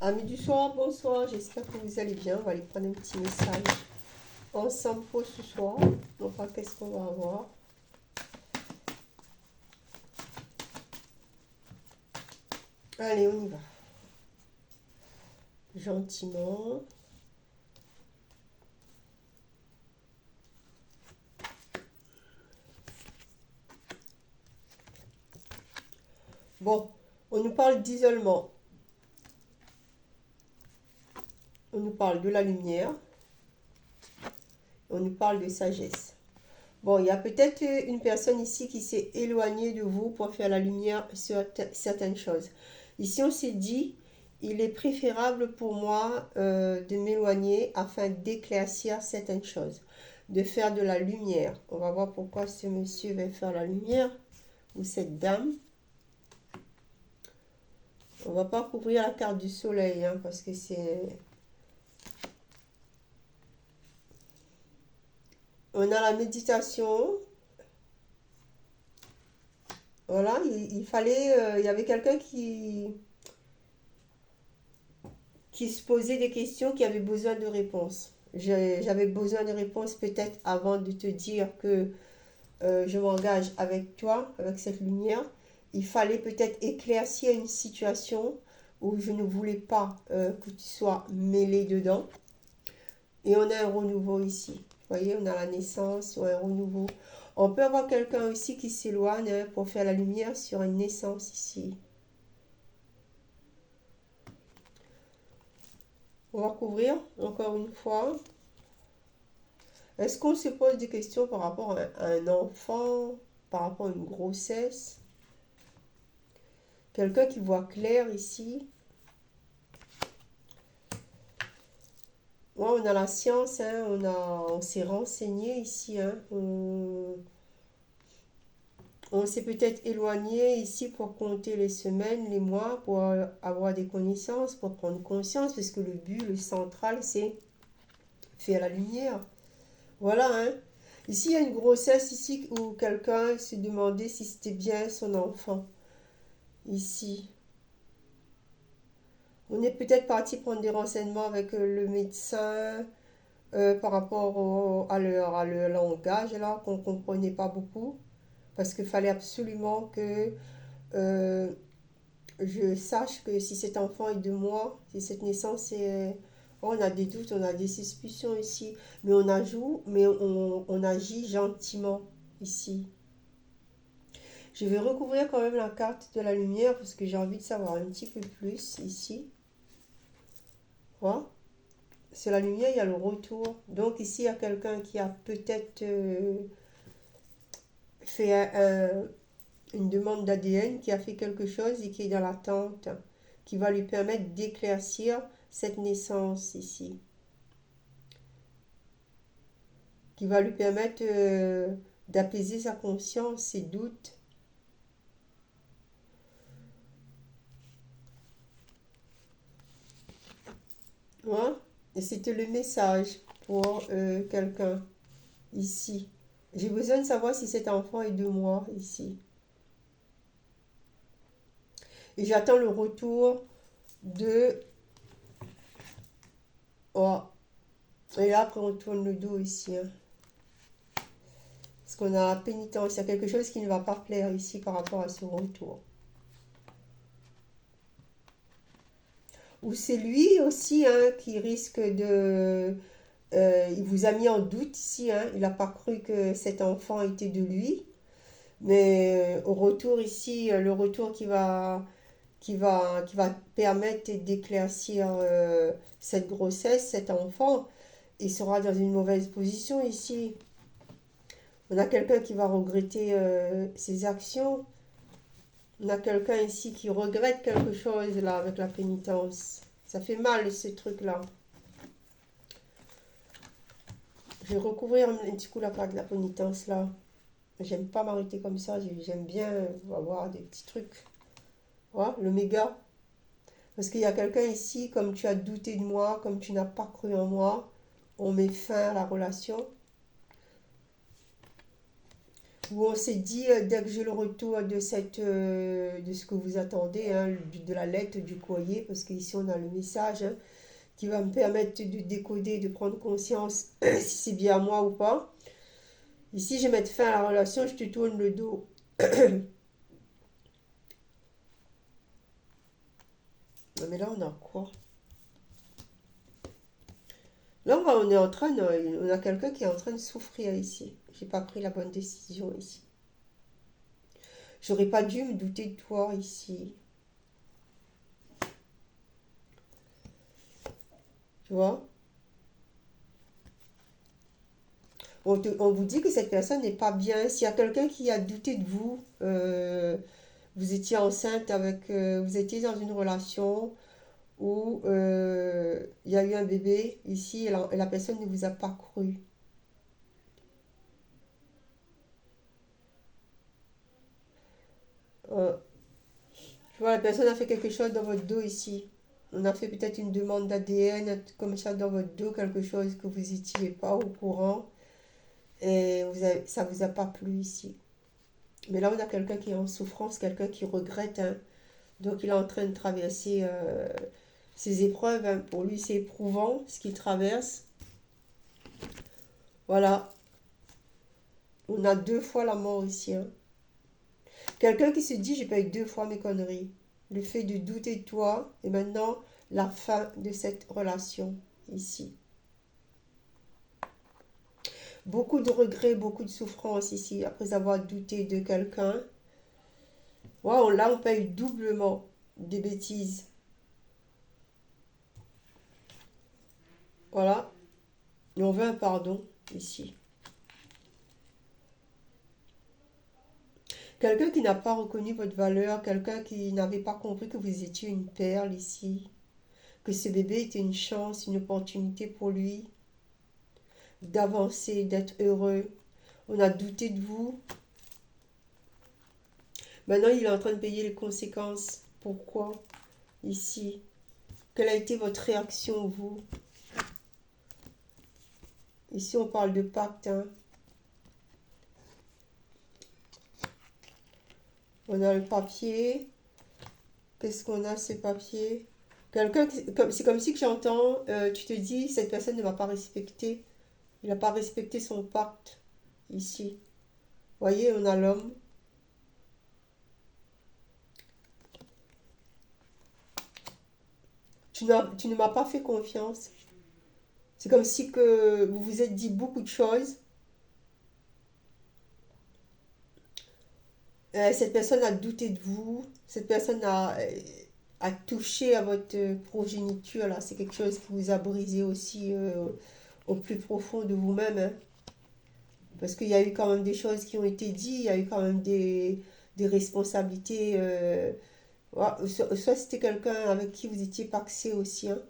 Amis du soir, bonsoir, j'espère que vous allez bien. On va aller prendre un petit message ensemble pour ce soir. On va voir qu'est-ce qu'on va avoir. Allez, on y va. Gentiment. Bon, on nous parle d'isolement. On nous parle de la lumière. On nous parle de sagesse. Bon, il y a peut-être une personne ici qui s'est éloignée de vous pour faire la lumière sur certaines choses. Ici, on s'est dit, il est préférable pour moi de m'éloigner afin d'éclaircir certaines choses, de faire de la lumière. On va voir pourquoi ce monsieur va faire la lumière, ou cette dame. On va pas couvrir la carte du soleil, hein, parce que c'est... On a la méditation. Voilà, il fallait... il y avait quelqu'un qui se posait des questions, qui avaient besoin de réponses. J'avais besoin de réponses peut-être avant de te dire que je m'engage avec toi, avec cette lumière. Il fallait peut-être éclaircir une situation où je ne voulais pas que tu sois mêlé dedans. Et on a un renouveau ici. Vous voyez, on a la naissance ou un renouveau. On peut avoir quelqu'un aussi qui s'éloigne, hein, pour faire la lumière sur une naissance ici. On va couvrir encore une fois. Est-ce qu'on se pose des questions par rapport à un enfant, par rapport à une grossesse? Quelqu'un qui voit clair ici. Ouais, on a la science, hein, on s'est renseigné ici. Hein, on s'est peut-être éloigné ici pour compter les semaines, les mois, pour avoir des connaissances, pour prendre conscience, parce que le but, le central, c'est faire la lumière. Voilà, hein. Ici, il y a une grossesse ici où quelqu'un se demandait si c'était bien son enfant. Ici. On est peut-être parti prendre des renseignements avec le médecin par rapport à leur langage, là, qu'on ne comprenait pas beaucoup. Parce qu'il fallait absolument que euh, je sache que si cet enfant est de moi, si cette naissance est... Oh, on a des doutes, on a des suspicions ici, mais on agit gentiment ici. Je vais recouvrir quand même la carte de la lumière parce que j'ai envie de savoir un petit peu plus ici. Voilà. Sur la lumière, il y a le retour. Donc ici, il y a quelqu'un qui a peut-être fait une demande d'ADN, qui a fait quelque chose et qui est dans l'attente, qui va lui permettre d'éclaircir cette naissance ici. Qui va lui permettre d'apaiser sa conscience, ses doutes. Voilà. Et c'était le message pour quelqu'un ici. J'ai besoin de savoir si cet enfant est de moi ici. Et j'attends le retour de... Oh. Et là, après, on tourne le dos ici. Hein. Parce qu'on a la pénitence. Il y a quelque chose qui ne va pas plaire ici par rapport à ce retour. Ou c'est lui aussi, hein, qui risque de... il vous a mis en doute ici. Hein. Il n'a pas cru que cet enfant était de lui. Mais au retour ici, le retour qui va permettre d'éclaircir cette grossesse, cet enfant, il sera dans une mauvaise position ici. On a quelqu'un qui va regretter ses actions. On a quelqu'un ici qui regrette quelque chose là avec la pénitence. Ça fait mal ce truc-là. Je vais recouvrir un petit coup la carte de la pénitence là. J'aime pas m'arrêter comme ça. J'aime bien avoir des petits trucs. Voilà, le méga. Parce qu'il y a quelqu'un ici, comme tu as douté de moi, comme tu n'as pas cru en moi, on met fin à la relation. où on s'est dit, dès que j'ai le retour de de ce que vous attendez, hein, de la lettre, du courrier, parce qu'ici on a le message, hein, qui va me permettre de décoder, de prendre conscience si c'est bien moi ou pas. Ici, je vais mettre fin à la relation, je te tourne le dos. Mais là, on a quoi? Là, on est en train on a quelqu'un qui est en train de souffrir ici. J'ai pas pris la bonne décision ici. J'aurais pas dû me douter de toi ici. Tu vois? On vous dit que cette personne n'est pas bien. S'il y a quelqu'un qui a douté de vous, vous étiez enceinte vous étiez dans une relation où il y a eu un bébé ici et la personne ne vous a pas cru. Euh, Tu vois, la personne a fait quelque chose dans votre dos ici. On a fait peut-être une demande d'ADN comme ça dans votre dos, quelque chose que vous n'étiez pas au courant et ça vous a pas plu ici. Mais là, on a quelqu'un qui est en souffrance, quelqu'un qui regrette, hein. Donc, il est en train de traverser ses épreuves, hein. Pour lui, c'est éprouvant ce qu'il traverse. Voilà. On a deux fois la mort ici, hein. Quelqu'un qui se dit, j'ai pas eu deux fois mes conneries. Le fait de douter de toi et maintenant la fin de cette relation ici. Beaucoup de regrets, beaucoup de souffrance ici après avoir douté de quelqu'un. Wow, là on paye doublement des bêtises. Voilà. Et on veut un pardon ici. Quelqu'un qui n'a pas reconnu votre valeur, quelqu'un qui n'avait pas compris que vous étiez une perle ici, que ce bébé était une chance, une opportunité pour lui d'avancer, d'être heureux. On a douté de vous. Maintenant, il est en train de payer les conséquences. Pourquoi? Ici. Quelle a été votre réaction, vous? Ici, on parle de pacte, hein. On a le papier. Qu'est-ce qu'on a, ces papiers? C'est comme si que j'entends, tu te dis, cette personne ne m'a pas respecté. Il n'a pas respecté son pacte, ici. Vous voyez, on a l'homme. Tu ne m'as pas fait confiance. C'est comme si que vous vous êtes dit beaucoup de choses. Cette personne a douté de vous. Cette personne a touché à votre progéniture, là. C'est quelque chose qui vous a brisé aussi au plus profond de vous-même, hein. Parce qu'il y a eu quand même des choses qui ont été dites, il y a eu quand même des responsabilités. Ouais, soit c'était quelqu'un avec qui vous étiez paxé aussi, hein.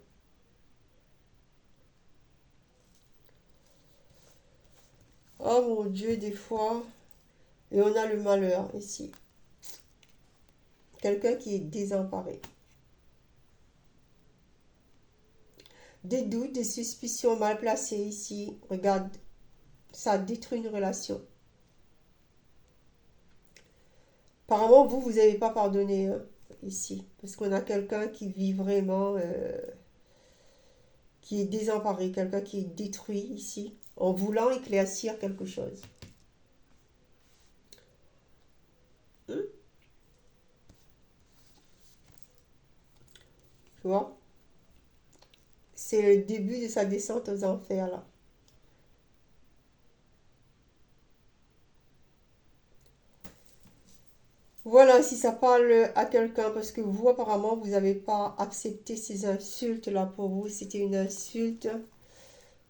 Oh mon Dieu, des fois. Et on a le malheur ici. Quelqu'un qui est désemparé. Des doutes, des suspicions mal placées ici. Regarde, ça détruit une relation. Apparemment, vous n'avez pas pardonné, hein, ici. Parce qu'on a quelqu'un qui vit vraiment, qui est désemparé, quelqu'un qui est détruit ici, en voulant éclaircir quelque chose. Hein? Tu vois? C'est le début de sa descente aux enfers, là. Voilà, si ça parle à quelqu'un, parce que vous, apparemment, vous n'avez pas accepté ces insultes-là pour vous. C'était une insulte.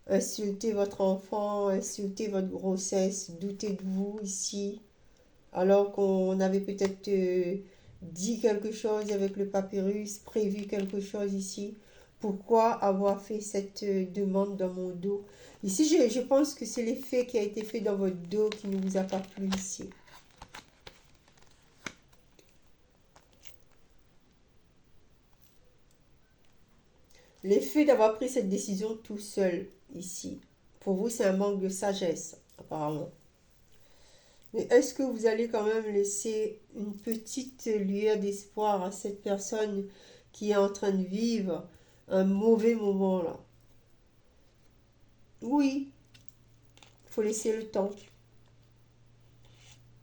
Insulter votre enfant, insulter votre grossesse, douter de vous ici, alors qu'on avait peut-être dit quelque chose avec le papyrus, prévu quelque chose ici. Pourquoi avoir fait cette demande dans mon dos? Ici, je pense que c'est l'effet qui a été fait dans votre dos qui ne vous a pas plu ici. L'effet d'avoir pris cette décision tout seul ici. Pour vous, c'est un manque de sagesse, apparemment. Mais est-ce que vous allez quand même laisser une petite lueur d'espoir à cette personne qui est en train de vivre un mauvais moment là? Oui, il faut laisser le temps.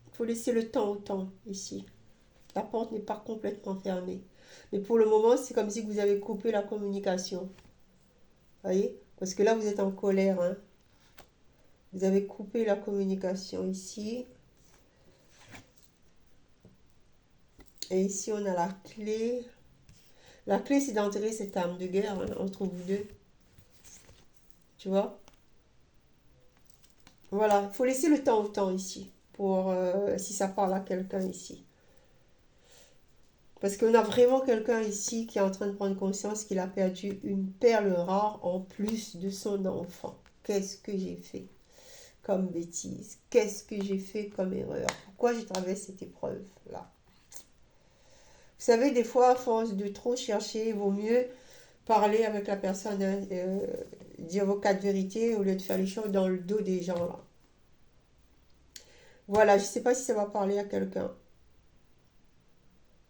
Il faut laisser le temps au temps ici. La porte n'est pas complètement fermée. Mais pour le moment, c'est comme si vous avez coupé la communication. Voyez? Parce que là, vous êtes en colère, hein. Vous avez coupé la communication ici. Et ici, on a la clé. La clé, c'est d'enterrer cette âme de guerre, hein, entre vous deux. Tu vois? Voilà, il faut laisser le temps au temps ici. Pour si ça parle à quelqu'un ici. Parce qu'on a vraiment quelqu'un ici qui est en train de prendre conscience qu'il a perdu une perle rare en plus de son enfant. Qu'est-ce que j'ai fait comme bêtise? Qu'est-ce que j'ai fait comme erreur? Pourquoi j'ai traversé cette épreuve-là? Vous savez, des fois, à force de trop chercher, il vaut mieux parler avec la personne, hein, dire vos quatre vérités au lieu de faire les choses dans le dos des gens, là. Voilà, je ne sais pas si ça va parler à quelqu'un.